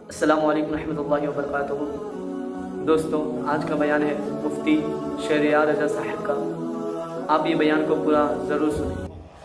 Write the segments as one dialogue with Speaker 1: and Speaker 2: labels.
Speaker 1: अस्सलामु अलैकुम रहमतुल्लाहि व बरकातुहू। दोस्तों, आज का बयान है मुफ्ती शहरियार रजा साहब का। आप ये बयान को पूरा ज़रूर सुनें।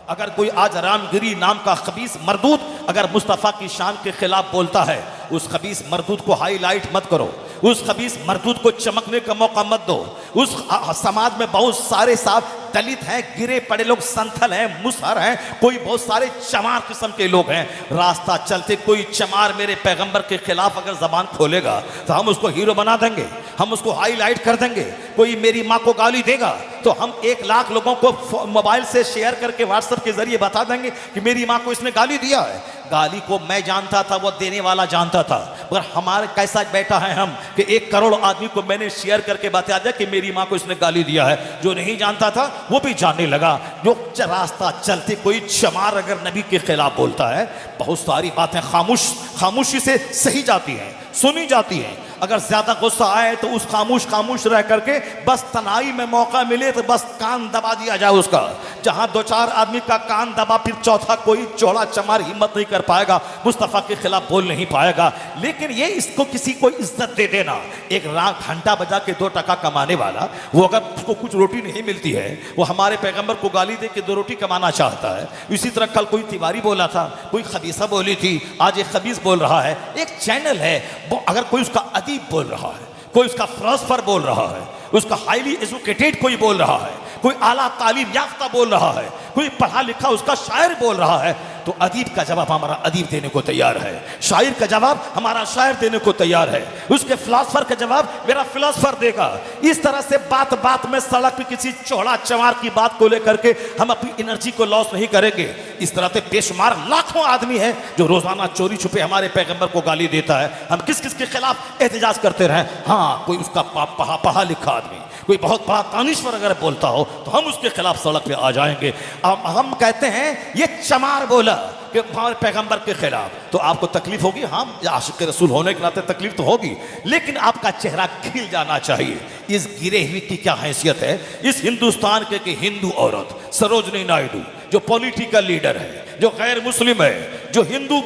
Speaker 2: अगर कोई आज रामगिरी नाम का खबीस मरदूद अगर मुस्तफ़ा की शान के खिलाफ बोलता है, उस खबीस मरदूद को हाईलाइट मत करो, उस खबीस मरदूद को चमकने का मौका मत दो। उस समाज में बहुत सारे साहब दलित हैं, गिरे पड़े लोग, संथल हैं, मुसहर हैं, कोई बहुत सारे चमार किस्म के लोग हैं। रास्ता चलते कोई चमार मेरे पैगंबर के खिलाफ अगर जबान खोलेगा तो हम उसको हीरो बना देंगे, हम उसको हाईलाइट कर देंगे। कोई मेरी माँ को गाली देगा तो हम 1 लाख लोगों को मोबाइल से शेयर करके व्हाट्सएप के जरिए बता देंगे कि मेरी माँ को इसने गाली दिया है। गाली को मैं जानता था, वो देने वाला जानता था, मगर हमारे कैसा बैठा है हम कि 1 करोड़ आदमी को मैंने शेयर करके बता दिया कि मेरी माँ को इसने गाली दिया है। जो नहीं जानता था वो भी जानने लगा। जो रास्ता चलते कोई चमार अगर नबी के खिलाफ बोलता है, बहुत सारी बातें खामोशी से सही जाती हैं, सुनी जाती हैं। अगर ज्यादा गुस्सा आए तो उस खामोश रह करके बस तनाई में मौका मिले तो बस कान दबा दिया जाए उसका। जहां 2-4 आदमी का कान दबा, फिर चौथा कोई चौड़ा चमार हिम्मत नहीं कर पाएगा, मुस्तफ़ा के खिलाफ बोल नहीं पाएगा। लेकिन ये इसको किसी को इज्जत दे देना, एक घंटा बजा के 2 टका कमाने वाला, वो अगर उसको कुछ रोटी नहीं मिलती है, वो हमारे पैगंबर को गाली दे के 2 रोटी कमाना चाहता है। इसी तरह कल कोई तिवारी बोला था, कोई खबीसा बोली थी, आज एक खबीस बोल रहा है। एक चैनल है, वो अगर कोई उसका अदीब बोल रहा है, कोई उसका फिलोसफर बोल रहा है, उसका हाईली एजुकेटेड कोई बोल रहा है, कोई आला तालीम याफ्ता बोल रहा है, कोई पढ़ा लिखा उसका शायर बोल रहा है, तो अदीब का जवाब हमारा अदीब देने को तैयार है, शायर का जवाब हमारा शायर देने को तैयार है, उसके फिलोसफर का जवाब मेरा फिलोसफर देगा। इस तरह से बात बात में सड़क पे किसी चौड़ा चमार की बात को लेकर के हम अपनी एनर्जी को लॉस नहीं करेंगे। इस तरह से बेशुमार लाखों आदमी है जो रोजाना चोरी छुपे हमारे पैगंबर को गाली देता है। हम किस किस के खिलाफ एहतजाज करते रहे? हाँ, कोई उसका पढ़ा लिखा आदमी, कोई बहुत बड़ा दानिश्वर अगर बोलता हो तो हम उसके खिलाफ सड़क पे आ जाएंगे। हम कहते हैं ये चमार बोला कि हमारे पैगंबर के खिलाफ, तो आपको तकलीफ होगी, हम आशिक रसूल होने के नाते तकलीफ तो होगी, लेकिन आपका चेहरा खिल जाना चाहिए। इस गिरे हुए की क्या हैसियत है इस हिंदुस्तान के कि हिंदू औरत सरोजनी नायडू जो पॉलिटिकल लीडर है, जो गैर मुस्लिम है, जो हिंदू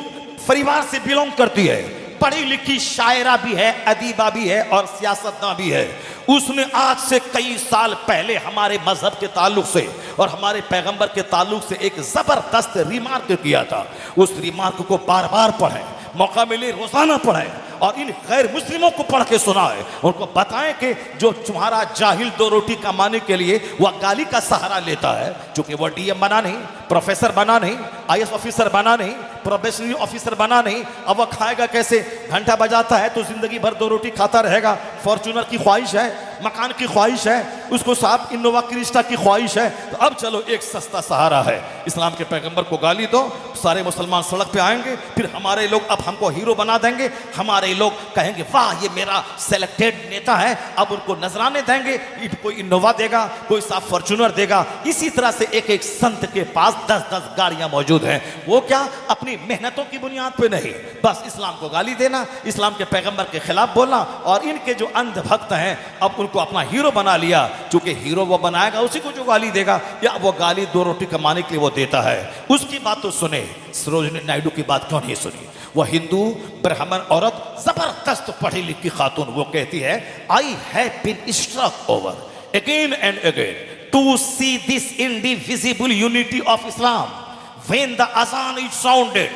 Speaker 2: परिवार से बिलोंग करती है, पढ़ी लिखी शायरा भी है, अदीबा भी है और सियासतदान भी है, उसने आज से कई साल पहले हमारे मजहब के ताल्लुक से और हमारे पैगंबर के ताल्लुक से एक जबरदस्त रिमार्क किया था। उस रिमार्क को बार बार पढ़ें, मौका मिले रोजाना पढ़ें और इन गैर मुस्लिमों को पढ़ के सुनाएं, उनको बताएं कि जो तुम्हारा जाहिल 2 रोटी कमाने के लिए वह गाली का सहारा लेता है, चूंकि वह डीएम बना नहीं, प्रोफेसर बना नहीं, आईएएस ऑफिसर बना नहीं, प्रोबेशनरी ऑफिसर बना नहीं, अब वह खाएगा कैसे? घंटा बजाता है तो जिंदगी भर 2 रोटी खाता रहेगा। फॉर्चूनर की ख्वाहिश है, मकान की ख्वाहिश है, उसको साहब इनोवा क्रिस्टा की ख्वाहिश है, तो अब चलो एक सस्ता सहारा है, इस्लाम के पैगंबर को गाली दो, सारे मुसलमान सड़क पे आएंगे, फिर हमारे लोग अब हमको हीरो बना देंगे, हमारे लोग कहेंगे वाह ये मेरा सेलेक्टेड नेता है, अब उनको नजराने देंगे, कोई इनोवा देगा, कोई साहब फॉर्चूनर देगा। इसी तरह से एक संत के पास 10-10 गाड़ियां मौजूद हैं। वो क्या? अपनी मेहनतों की बुनियाद पे नहीं, बस इस्लाम को गाली देना, इस्लाम के पैगंबर के खिलाफ बोलना, और इनके जो अंध भक्त हैं अब उनको अपना हीरो बना लिया। चूंकि हीरो वो बनाएगा उसी को जो गाली देगा, या वो गाली 2 रोटी कमाने के लिए वो देता है। उसकी बात तो सुने, सरोजनी नायडू की बात क्यों नहीं सुनी? वह हिंदू ब्राह्मण औरत, जबरदस्त पढ़ी लिखी खातून, वो कहती है I have been struck over again and again to see this indivisible unity of Islam when the azaan is sounded,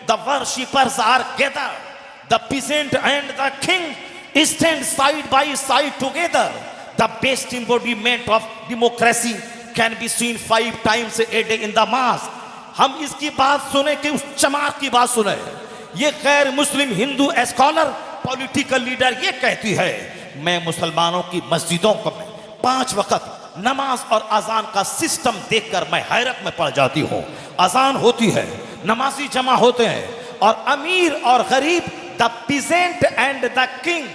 Speaker 2: the worshippers are gathered, the peasant and the king stand side by side together, the best embodiment of democracy can be seen 5 times a day in the mosque। हम इसकी बात सुने कि उस चमार की बात सुने। ये गैर मुस्लिम हिंदू स्कॉलर पॉलिटिकल लीडर ये कहती है मैं मुसलमानों की मस्जिदों को 5 वक्त नमाज और अजान का सिस्टम देखकर मैं हैरत में पड़ जाती हूँ। अजान होती है, नमाजी जमा होते हैं, और अमीर और गरीब, the peasant and the king,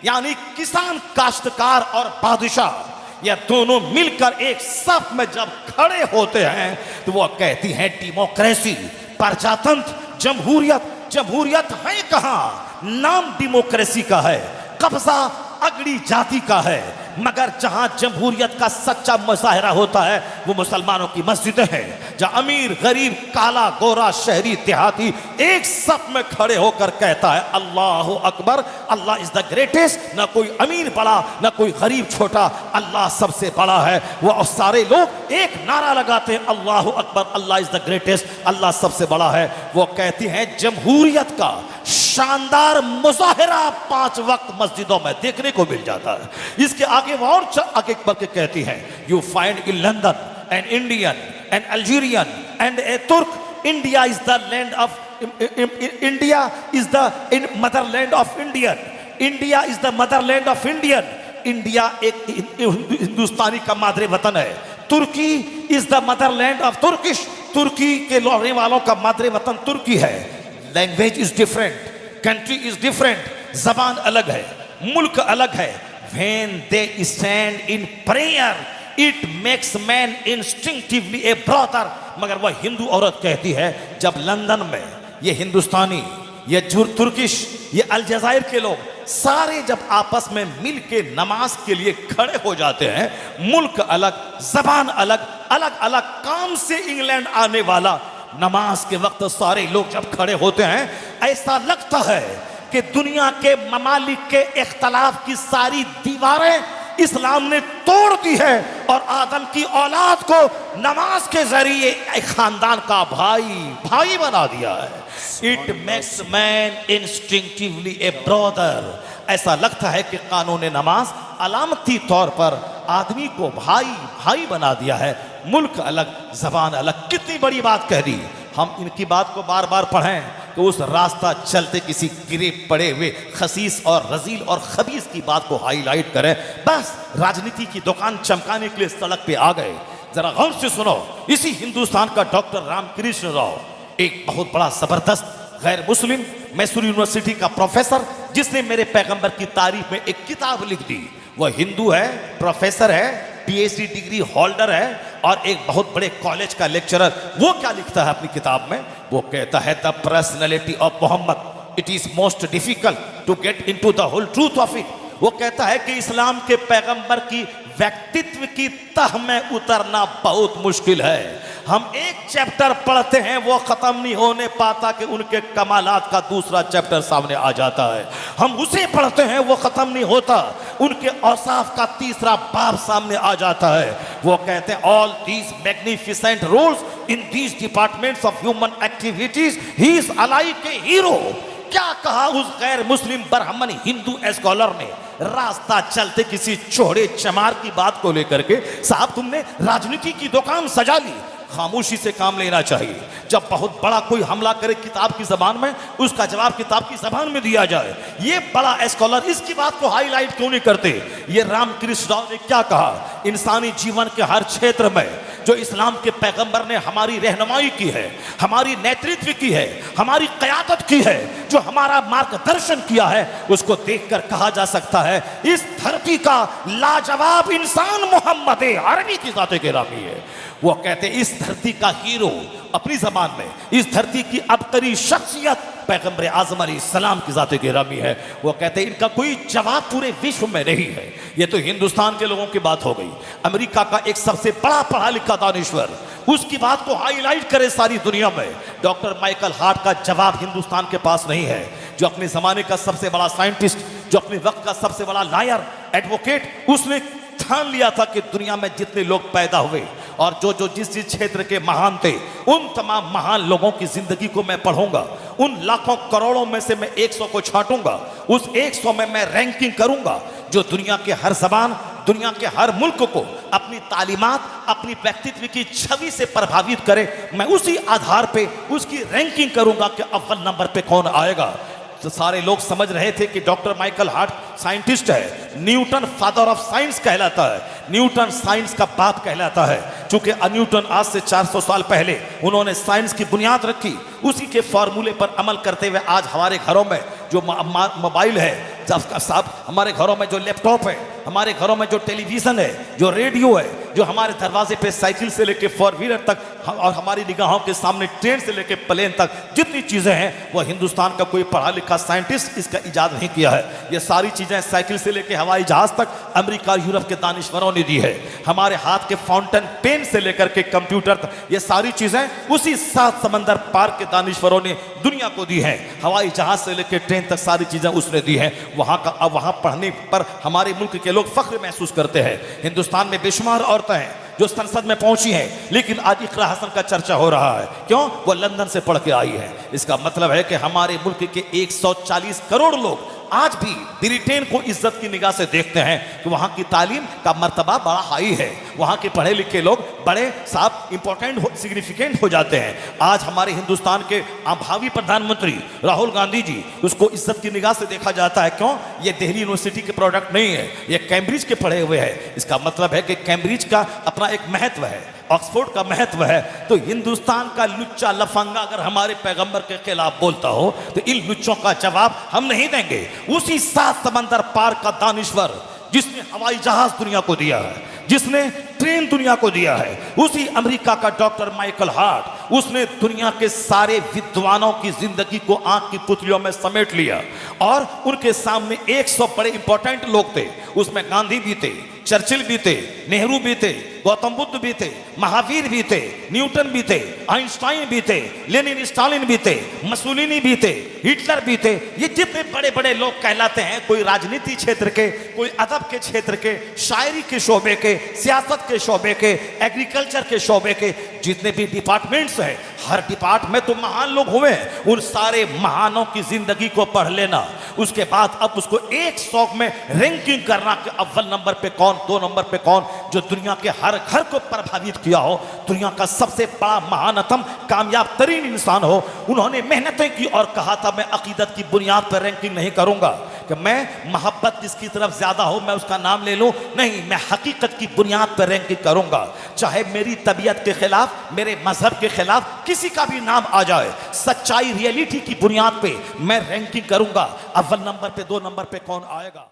Speaker 2: यानी किसान, काश्तकार और बादशाह, ये दोनों मिलकर एक सफ में जब खड़े होते हैं तो वो कहती हैं डेमोक्रेसी, प्रजातंत्र, जमहूरियत। जमहूरियत है कहां? नाम डेमोक्रेसी का है, कब्जा अगड़ी जाति का है। मगर जहां जमहूरियत का सच्चा मुजाहिरा होता है वो मुसलमानों की मस्जिदें हैं, जहां अमीर गरीब काला गोरा शहरी देहाती एक सफ में खड़े होकर कहता है अल्लाह अकबर, अल्लाह इज द ग्रेटेस्ट। ना कोई अमीर बड़ा ना कोई गरीब छोटा, अल्लाह सबसे बड़ा है। वो सारे लोग एक नारा लगाते हैं अल्लाह अकबर, अल्लाह इज द ग्रेटेस्ट, अल्लाह सबसे बड़ा है। वो कहती हैं जमहूरियत का शानदार मुजाहिरा 5 वक्त मस्जिदों में देखने को मिल जाता है। इसके आगे वो और आगे बढ़ के कहती हैं you find in London an Indian an Algerian and a Turk, India is the land of India is the motherland of Indian, India is the motherland of Indian. India एक हिंदुस्तानी का मादरे वतन है। Turkey is the motherland of Turkish, तुर्की के रहने वालों का मादरे वतन तुर्की है। Language is different, country is different, जबान अलग है, मुल्क अलग है। When they stand in prayer, it makes man instinctively a brother। मगर वह हिंदू औरत कहती है जब लंदन में ये हिंदुस्तानी, ये तुर्किश, ये अलजायर के लोग सारे जब आपस में मिल के नमाज के लिए खड़े हो जाते हैं, मुल्क अलग, जबान अलग, अलग अलग काम से इंग्लैंड आने वाला, नमाज के वक्त सारे लोग जब खड़े होते हैं ऐसा लगता है कि दुनिया के ममालिक के इख्तलाफ की सारी दीवारें इस्लाम ने तोड़ दी है और आदम की औलाद को नमाज के जरिए एक खानदान का भाई बना दिया है। It makes man instinctively A brother. ऐसा लगता है कि कानून नमाज अलामती तौर पर आदमी को भाई बना दिया है। मुल्क अलग, जबान अलग। कितनी बड़ी बात कह दी। हम इनकी बात को बार बार पढ़ें तो उस रास्ता चलते किसी गिरे पड़े हुए खसीस और रजील और खबीस की बात को हाईलाइट करें। बस राजनीति की दुकान चमकाने के लिए सड़क पे आ गए। जरा गौर से सुनो, इसी हिंदुस्तान का डॉक्टर रामकृष्ण राव एक बहुत बड़ा जबरदस्त गैर मुस्लिम मैसूर यूनिवर्सिटी का प्रोफेसर, जिसने मेरे पैगंबर की तारीफ में एक किताब लिख दी। वह हिंदू है, प्रोफेसर है, पीएचडी डिग्री होल्डर है और एक बहुत बड़े कॉलेज का लेक्चरर। वो क्या लिखता है अपनी किताब में? वो कहता है the personality of Muhammad, it is most difficult to get into the whole truth of it. वो कहता है कि इस्लाम के पैगंबर की व्यक्तित्व की तह में उतरना बहुत मुश्किल है। हम एक चैप्टर पढ़ते हैं वो खत्म नहीं होने पाता कि उनके कमालात का दूसरा चैप्टर सामने आ जाता है। हम उसे पढ़ते हैं वो खत्म नहीं होता, उनके औसाफ का तीसरा बाब सामने आ जाता है। वो कहते हैं all these magnificent roles in these departments of human activities he is alike a hero. क्या कहा उस गैर मुस्लिम ब्राह्मण हिंदू स्कॉलर ने रास्ता चलते किसी चौड़े चमार की बात को लेकर के? साहब तुमने राजनीति की दुकान सजा ली। खामोशी से काम लेना चाहिए। जब बहुत बड़ा कोई हमला करे किताब की जबान में, उसका जवाब किताब की जबान में दिया जाए। ये बड़ा स्कॉलर इसकी बात को हाईलाइट क्यों नहीं करते? ये रामकृष्ण राव ने क्या कहा? इंसानी जीवन के हर क्षेत्र में जो इस्लाम के पैगंबर ने हमारी रहनुमाई की है, हमारी नेतृत्व की है, हमारी क़यादत की है, जो हमारा मार्गदर्शन किया है, उसको देखकर कहा जा सकता है इस धरती का लाजवाब इंसान मोहम्मद अरबी की ज़ात गिरामी है। वो कहते हैं इस धरती का हीरो, अपनी जबान में इस धरती की अबतरी शख्सियत पैगंबर आज़म अलैहिस्सलाम की ज़ात गिरामी है। वो कहते हैं इनका कोई जवाब पूरे विश्व में नहीं है। ये तो हिंदुस्तान के लोगों की बात हो गई। अमेरिका का एक सबसे बड़ा पढ़ा लिखा दानिश्वर उसकी बात को हाईलाइट करे सारी दुनिया में। डॉक्टर माइकल हार्ट का जवाब हिंदुस्तान के पास नहीं है। जो अपने जमाने का सबसे बड़ा साइंटिस्ट, जो अपने वक्त का सबसे बड़ा लायर, एडवोकेट, उसने ठान लिया था कि दुनिया में जितने लोग पैदा हुए और जो जिस क्षेत्र के महान थे, उन तमाम महान लोगों की जिंदगी को मैं पढ़ूंगा। उन लाखों करोड़ों में से मैं 100 को छांटूंगा। उस 100 में मैं रैंकिंग करूंगा जो दुनिया के हर जबान, दुनिया के हर मुल्क को अपनी तालीमात, अपनी व्यक्तित्व की छवि से प्रभावित करे। मैं उसी आधार पे उसकी रैंकिंग करूंगा कि अव्वल नंबर पे कौन आएगा। तो सारे लोग समझ रहे थे कि डॉक्टर माइकल हार्ट साइंटिस्ट है। न्यूटन फादर ऑफ साइंस कहलाता है, न्यूटन साइंस का बाप कहलाता है। चूंकि न्यूटन आज से 400 साल पहले उन्होंने साइंस की बुनियाद रखी, उसी के फॉर्मूले पर अमल करते हुए आज हमारे घरों में जो मोबाइल है साहब, हमारे घरों में जो लैपटॉप है, हमारे घरों में जो टेलीविजन है, जो रेडियो है, जो हमारे दरवाजे पे साइकिल से लेके फोर व्हीलर तक और हमारी निगाहों के सामने ट्रेन से लेके प्लेन तक जितनी चीजें हैं वो हिंदुस्तान का कोई पढ़ा लिखा साइंटिस्ट इसका इजाद नहीं किया है। ये सारी चीजें साइकिल से लेके हवाई जहाज तक अमेरिका यूरोप के दानिश्वरों ने दी है। हमारे हाथ के फाउंटेन पेन से लेकर के कंप्यूटर तक ये सारी चीजें उसी 7 समंदर पार के दानिश्वरों ने दुनिया को दी है। हवाई जहाज से लेकर ट्रेन तक सारी चीजें उसने दी है। वहां पढ़ने पर हमारे मुल्क के लोग फख्र महसूस करते हैं। हिंदुस्तान में बेशुमार औरतें हैं जो संसद में पहुंची हैं, लेकिन आज इकरा हसन का चर्चा हो रहा है। क्यों? वो लंदन से पढ़ के आई है। इसका मतलब है कि हमारे मुल्क के 140 करोड़ लोग आज भी ब्रिटेन को इज्जत की निगाह से देखते हैं कि वहां की तालीम का मर्तबा बड़ा हाई है, वहां के पढ़े लिखे लोग बड़े साफ इंपॉर्टेंट सिग्निफिकेंट हो जाते हैं। आज हमारे हिंदुस्तान के भावी प्रधानमंत्री राहुल गांधी जी, उसको इज्जत की निगाह से देखा जाता है। क्यों? ये दिल्ली यूनिवर्सिटी के प्रोडक्ट नहीं है, ये कैम्ब्रिज के पढ़े हुए हैं। इसका मतलब है कि कैम्ब्रिज का अपना एक महत्व है, ऑक्सफोर्ड का महत्व है। तो हिंदुस्तान का लुच्चा लफंगा अगर हमारे पैगंबर के खिलाफ बोलता हो तो इन लुच्चों का जवाब हम नहीं देंगे। उसी 7 समंदर पार का दानिश्वर जिसने हवाई जहाज दुनिया को दिया है, जिसने ट्रेन दुनिया को दिया है, उसी अमेरिका का डॉक्टर माइकल हार्ट, उसने दुनिया के सारे विद्वानों की जिंदगी को आंख की पुतलियों में समेट लिया और उनके सामने 100 बड़े इंपॉर्टेंट लोग थे। उसमें गांधी भी थे, चर्चिल भी थे, नेहरू भी थे, गौतम बुद्ध भी थे, महावीर भी थे, न्यूटन भी थे, आइंस्टाइन भी थे, लेनिन स्टालिन भी थे, मसूलिनी भी थे, हिटलर भी थे। ये जितने बड़े बड़े लोग कहलाते हैं, कोई राजनीति क्षेत्र के, कोई अदब के क्षेत्र के, शायरी के शोबे के, सियासत के शोबे के, एग्रीकल्चर के शोबे के, जितने भी डिपार्टमेंट्स हैं, हर डिपार्टमेंट में तो महान लोग हुए हैं। उन सारे महानों की जिंदगी को पढ़ लेना, उसके बाद अब उसको एक शौक में रैंकिंग करना कि अव्वल नंबर पे कौन, 2 नंबर पे कौन, जो दुनिया के हर घर को प्रभावित किया हो, दुनिया का सबसे बड़ा महानतम कामयाब तरीन इंसान हो। उन्होंने मेहनतें की और कहा था मैं अकीदत की बुनियाद पर रैंकिंग नहीं करूंगा कि मैं मोहब्बत जिसकी तरफ ज्यादा हो मैं उसका नाम ले लूं, नहीं, मैं हकीकत की बुनियाद पर रैंकिंग करूंगा। चाहे मेरी तबीयत के खिलाफ, मेरे मजहब के खिलाफ किसी का भी नाम आ जाए, सच्चाई रियलिटी की बुनियाद पे मैं रैंकिंग करूंगा। अव्वल नंबर पे, 2 नंबर पे कौन आएगा।